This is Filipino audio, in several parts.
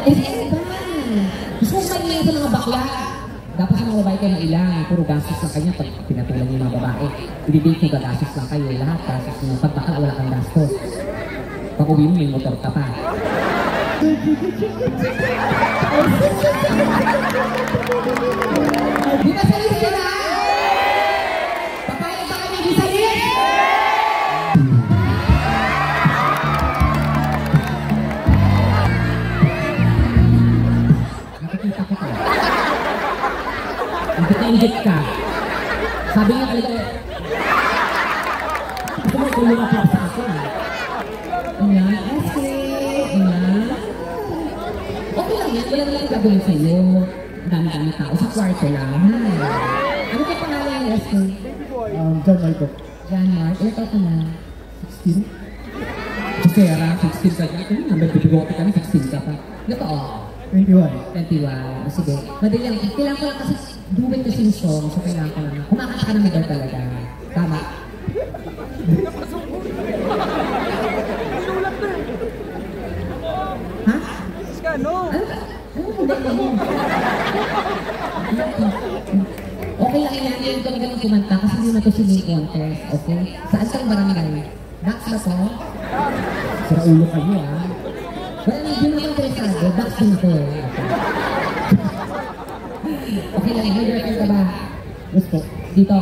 Eh, ba? Gusto mo maingay sa mga bakla? Dapat sa mga babae kayo mailang. Puro gastos lang kanya pag pinatulang yung mga babae. Hindi-date yung gagastos lang kayo. Lahat gastos nyo. Pag bakla, wala kang gastos. Pag uwi mo, may motor ka pa. Di ba salis ka na? Papayag ba kami di salis? Nakikita ko ka. Ingit ka. Sabi nga talaga, gusto mo kung lumapit sa akin. Ayan, okay lang yan, wala nalang gagawin sa'yo. Dami-dami tao sa kwarto lang. Ano ka pangalan niya, SK? John Marco. John Mark, ilan ka na? 16? Okay, 16 ka dyan. May bibigote ka na, 16 ka pa. Ano pa, 21. 21. Sige. Madali lang. Kailangan ko lang kasi duwin kasi yung song. So, kailangan ko lang. Kumakanta ka na medal talaga. Tama. Ha? Ano? Ano mo? Okay lang yan. Yung talaga ng kumanta kasi hindi na ito singing contest. Okay? Saan kang barangay? Dax ba to? Sira ulo kayo, ha? Wala na, hindi naman interesado. Dax din ako. Okay lang, may girlfriend ka ba? Yes po. Dito?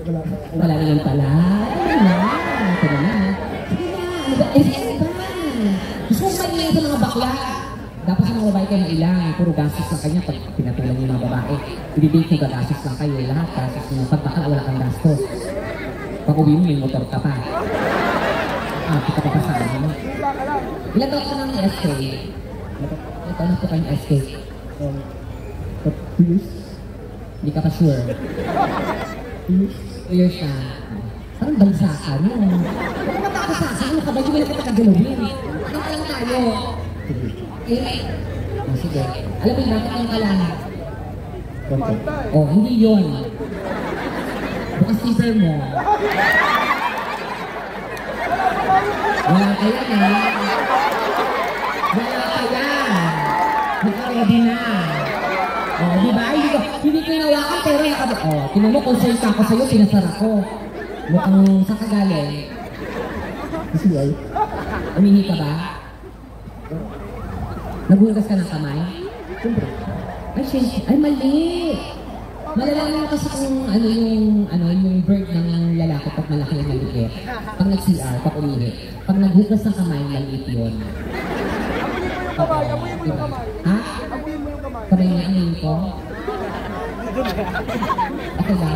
Wala. Wala naman pala. Wala. Ito naman. Sige na. Ano ba? Eh, ba? Gusto mo maingay sa mga bakla? Dapat sa mga babae kayo mailang. Puro gastos lang kanya pag pinatulang yung mga babae. Hindi-date yung gagastos lang kayo. Lahat gastos nyo. Pag bakla, wala kang gastos. Pag uwi mo, may motor ka pa. Kita ka pa sa ano. Ilan taon ka ng SK? Ilan taon na po kayong SK? 2 years? Hindi ka pa sure. 2 years? 2 years na. Parang bansa ka, no? Kung mataka sa akin, ano ka ba? Hindi mo na kita kagalawin. Ano ka lang tayo? Eh? Sige. Alam mo yung bakit lang ka lang? Hindi yun. Bukas teaser mo. Wala ka yan, ha? Wala ka yan. Naka-ready na. Di ba? Hindi ko inawakan pero tinan mo, concern ka ako sa'yo, pinasara ko. Mukhang sa kagaling. Kasi ay? Umihi ka ba? Naghugas ka ng kamay? Siyempre. Ay, mali! Malalaman mo kasi kung yung bird ng lalaki pag malaki yung maliit. Pag nag-CR, pag umihi. Pag naghugas ng kamay, maliit yun. Amuyin mo yung kamay. Ha? Amuyin mo yung kamay. Kamay niya amuyin ko? Okay ba?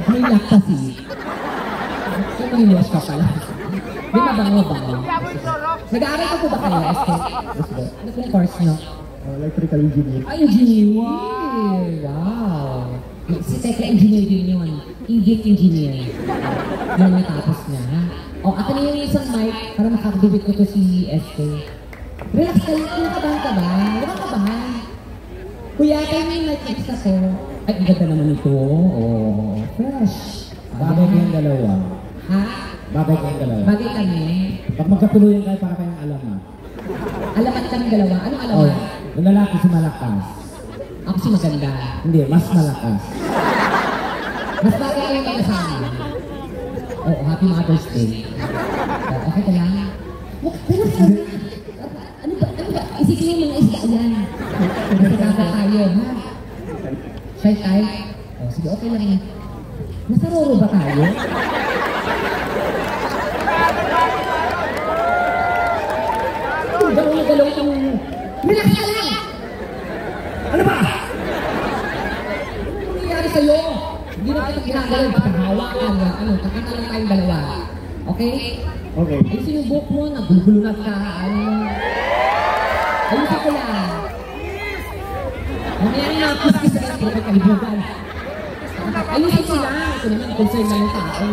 May lock kasi. So, maniwas ka pala. Di ba bango? Nag-aaral ka po ba kayo, SK? Ano pong course nyo? Electrical engineer. Ay, engineer! Wow! Si Tekla engineer din yun. Ingit engineer. Yung natapos niya, ha? Ako na yung isang mic para makakadubit ko to si SK. Relax ka lang. Kinakabahan ka ba? Huwag kabahan. Kuya, kayo may mic extra ko. Ay, ang ganda naman ito. Fresh. Bagay kayong dalawa. Ha? Bagay kayong dalawa. Bagay kami. Pag magkatuluyan kayo, para kayong alam, ha? Alamat kami dalawa. Anong alamat? Yung lalaki si malakas. Ako si maganda. Hindi, mas malakas. Mas bagay kayo magkasama. Happy Mother's Day. Okay ka lang? Ano ba? Isipin yung mga isda yan. Nasagaga tayo, ha? Shy tayo? Sige, okay lang yan. Nasa Roro ba tayo? Galaw itong... Relax ka lang! Ano ba? Ano nangyayari sa'yo? Hindi na kita ginagalaw. Pagkahawakan na. Kakita lang tayong dalawa. Okay? Okay. Ayusin yung buhok mo. Nagulgulunat ka. Ayusin ko lang. Mamaya na nakapis ka sa kapit kalibugan. Ayusin sila. Ito naman, concern na yung tao.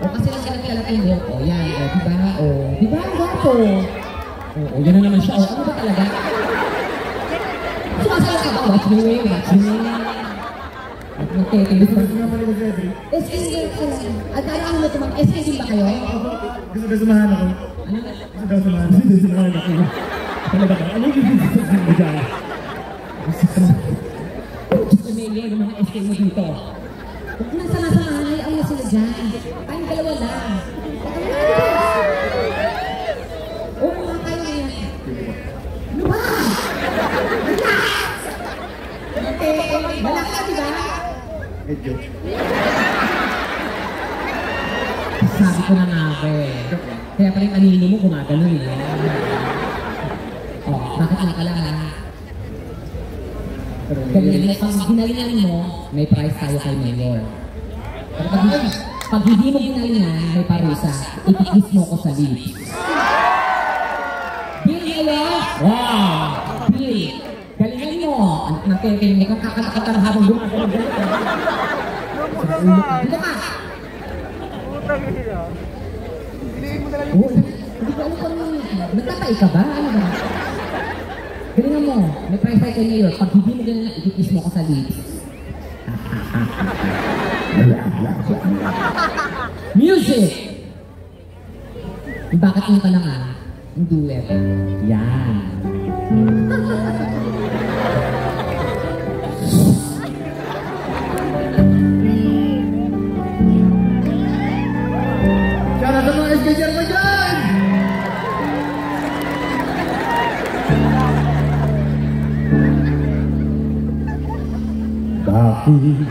Kasi nagkalat-kalat yung buhok. Yan. Diba? Diba? Ang gato. Yan na naman siya. Ano ba talaga? Sumasala ka ba? Watch me. Okay. Gusto naman ni Mag-Edri. Sige ka lang. At alam mo ko mag-SK din ba kayo? Gusto daw sumahan ako. Ano? Gusto daw sumahan ako. Gusto sumahan ako. Talaga ba? Ano yung gusto mo dyan? Gusto Meli, yung mga SK mo dito. Huwag na sama-samahan, ayaw na sila dyan. Tayong dalawa lang. Oo, mga kayo na yan. Ano ba? Malaki ka, diba? Medyo. Sabi ko na nga ba eh. Kaya pala yung anino mo gumagano eh. Oh, bakit nga ka lang ha? Ganyan, pag ginalingan mo, may prize tayo kay Mayor. Pero pag hindi mo ginalingan, may parusa. Itikis mo ko sa lips. Bill Mayor! Wow! Bill! Galingan mo! Anak ng tete, hindi kang kakatakatan habang gumagano. Dito ka! Oo, hindi ko alam kung nagtatay ka ba? Ano ba? Galingan mo, may price tayo kay Mayor. Pag hindi mo ganun, ikikis mo ko sa lips. Music! Bakit yung ka lang ah? Yung duet. Yan. Shout out sa mga SKJ mo dyan! Bakit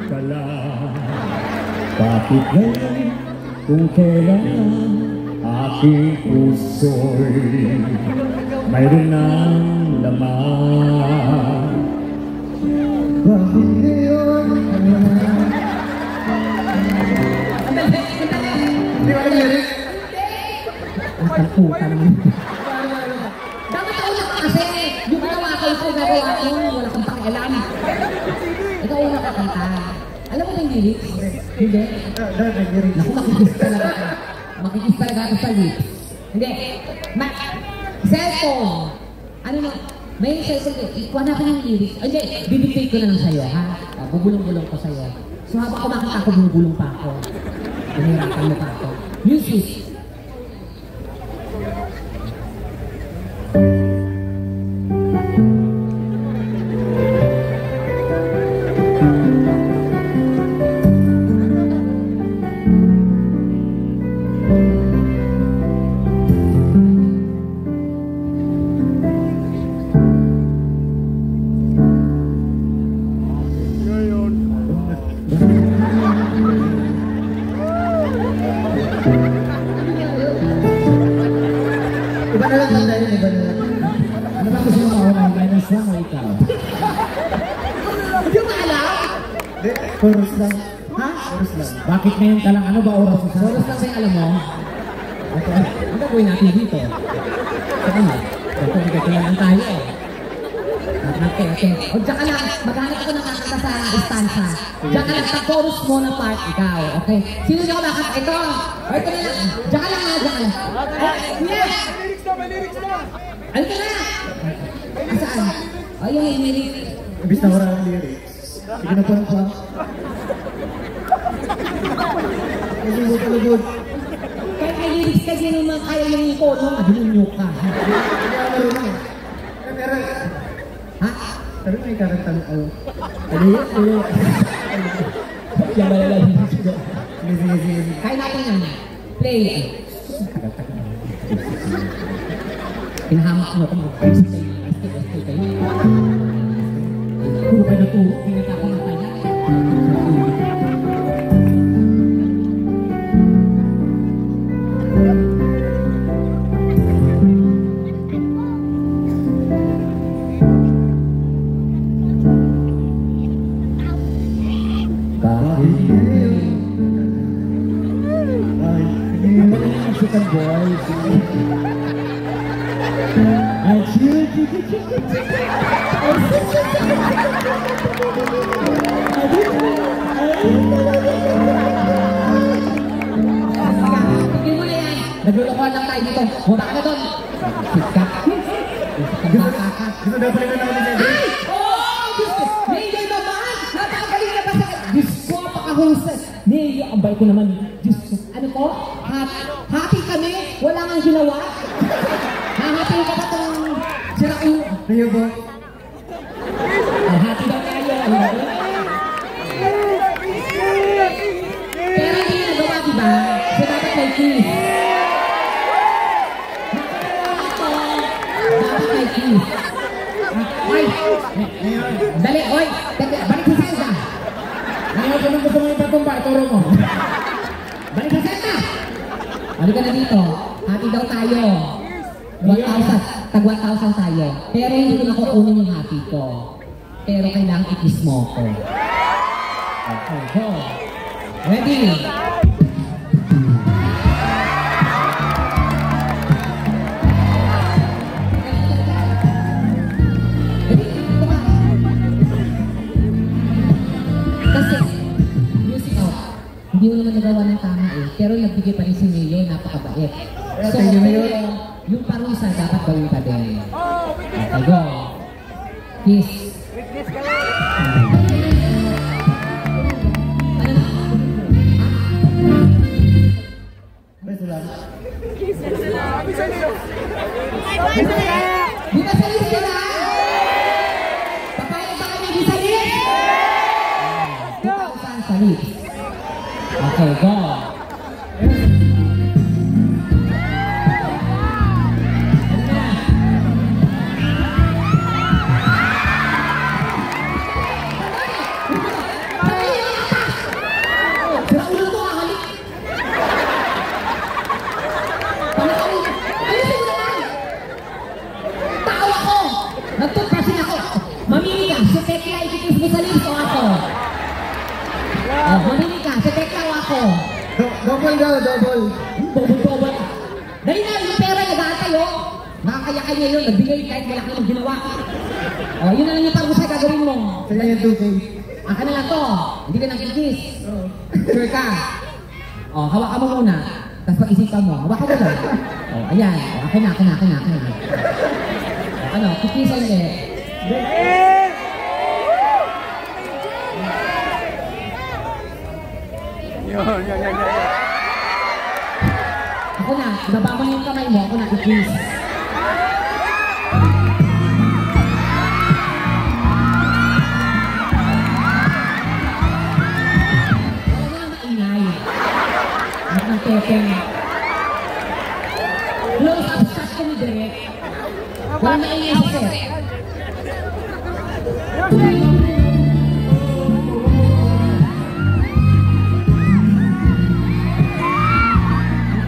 ka lang? Bakit ngayon kung kailan aking puso'y mayroon ng laman? Bakit ngayon Hindi ko alam lyrics. Ang puta naman. Dapat ako na kasi. Yung ginawa ko ito, gagawa ko. Wala kang pakialam. Ikaw una ka kanta. Alam mo ba yung lyrics? Hindi. Naku, makikis talaga ka. Makikis talaga ako sa lips. Hindi. Cellphone. Ano na? May cellphone. Ikuha na ko yung lyrics. Hindi. Bibigay ko na lang sa'yo, ha? Bubulong-bulong ko sa'yo. So habang kumakanta ako, bumubulong pa ako. Pinirakan mo pa ako. Music. Iba na lang tanda yun, iba na lang. Ano ba gusto mo mauna? Guidance lang o ikaw? Hindi mo alam? Hindi, chorus lang. Ha? Chorus lang. Bakit ngayon ka lang? Ano ba oras mo sa? Soros lang sa'yo, alam mo? Okay. Ang gagawin natin dito. Saka mo. Ito, kailangan tayo eh. Okay. O, diyan ka lang. Maghanap ako ng kakanta sa istansa. Diyan ka lang. Pag-chorus mo na part, ikaw. Okay? Sino niyo ako makakanta? Ito. O, ito na lang. Diyan ka lang ha. Diyan ka lang. Yes! May lyrics na! Ano ka na? Saan? O, yung lyrics. Ibig na wala ang lyrics. Sige na parang pa. Lugod. Kahit may lyrics ka din naman kaya yung tono, madunyo ka. Pero, Ha? pero may karatang ako. Ano yun? Yung malala lyrics ko. Sige. Kaya natin yan. Play. Pinahamak mo kung mag-first kayo. Puro kayo na turo. Pinatapang na tayo. Bakit ngayon? Ay, hindi mo na yung Mexican boys. Ay, Tigil mo na yan. Naglulukuhan lang tayo dito. Bumaba ka na doon. Sikat. Gusto daw pala na namin na Ay! Oh! Diyos ko! Naiya naman! Napakagaling na ba sa... Diyos ko, napakahusay. Naiya, ang bait ko naman, Diyos ko, ano po? Happy kami? Wala kang ginawa? Happy ka ba itong sira ko? Kayo po. Happy daw tayo. Pero hindi na nagawa, diba? So dapat may kiss. Dapat may kiss. Oy! Dali, oy! Balik sa Zelda! Ngayon ko nang gusto mo ipatumba, ituro mo. Balik sa Zelda! Balik ka na dito. Happy daw tayo. 1,000. Tag 1,000 tayo. Pero hindi ko nakukunin yung happy ko. Pero kailangan i-kiss mo ko. Okay, go. Ready? Kasi, music out. Hindi mo naman nagawa ng tama eh. Pero nagbigay pa rin si Mayo, napakabait. So, yung parusa dapat gawin pa din. Okay, go. Kiss. Ano na? Beso lang. Di ba sa list sila? Papayag ba kami di sa list? 2,000 sa list. Okay, go. Nagtutpasin ako. Mamili ka. Si Tekla, ikikiss mo sa lips o ako? Mamili ka. Si Tekla o ako? Double daw, double. Double. Dali na, yung pera nag-aantay o. Nakakaya-kaya yun. Nagbigay kahit wala kang ginawa. Yun na lang yung parusa gagawin mo. Sila yung 2K. Aka na lang to. Hindi ka nakikiss. Sure ka. Hawakan mo muna. Tapos pag-isipan mo. Hawakan mo lang. Ayan. Akin na. Ano, kikisan ulit. Ako na, baba mo yung kamay mo, ako na kikis. Ako na maingay. At ng pepeng. Close up shot ko ni Direk. Wala na ingay sa set.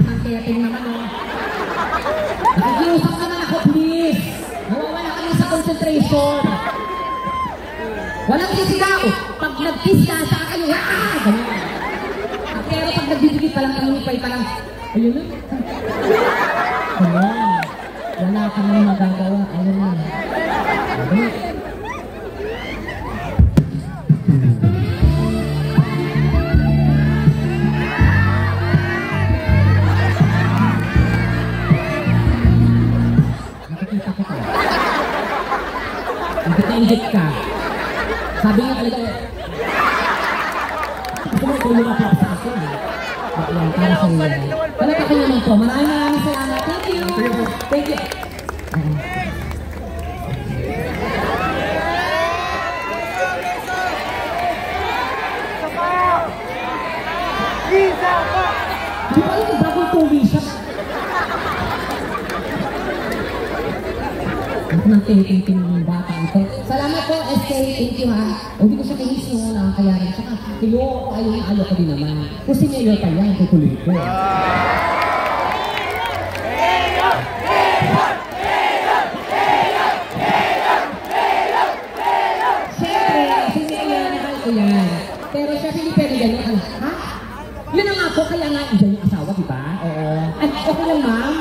Ang teteng naman o. Nakikiusap naman ako, please. Nawawala kami sa concentration. Walang sisigaw. Pag nag-kiss na sa akin, ganyan. Pero pag nagbibigit pa lang, nangunipay pa lang, ayun na. Ganyan. Wala kami magagawa. Ayun na. Nakikita ko ka. Nakikita ka. Sabi nga talaga, ako mo ito yung mga sa akin. Baklang para sa iyo. Palatakin naman po. Maraming salamat. Thank you. Thank you. Di ba yung bagong tuwi siya? Ako nang tinitingin ng bata ito. Salamat po, SK. Thank you ha. Hindi ko siya kahis nung kaya rin siya. Kilo, ayaw ko din naman. Kung si Mayor pa yan, tutuloy ko. Siyempre, si Mayor, nakal ko yan. Pero siya, hindi pwede gano'n. Ha? Yun ang ako, kaya nga, dyan yung asawa, di ba? Oo. Okay lang, ma'am?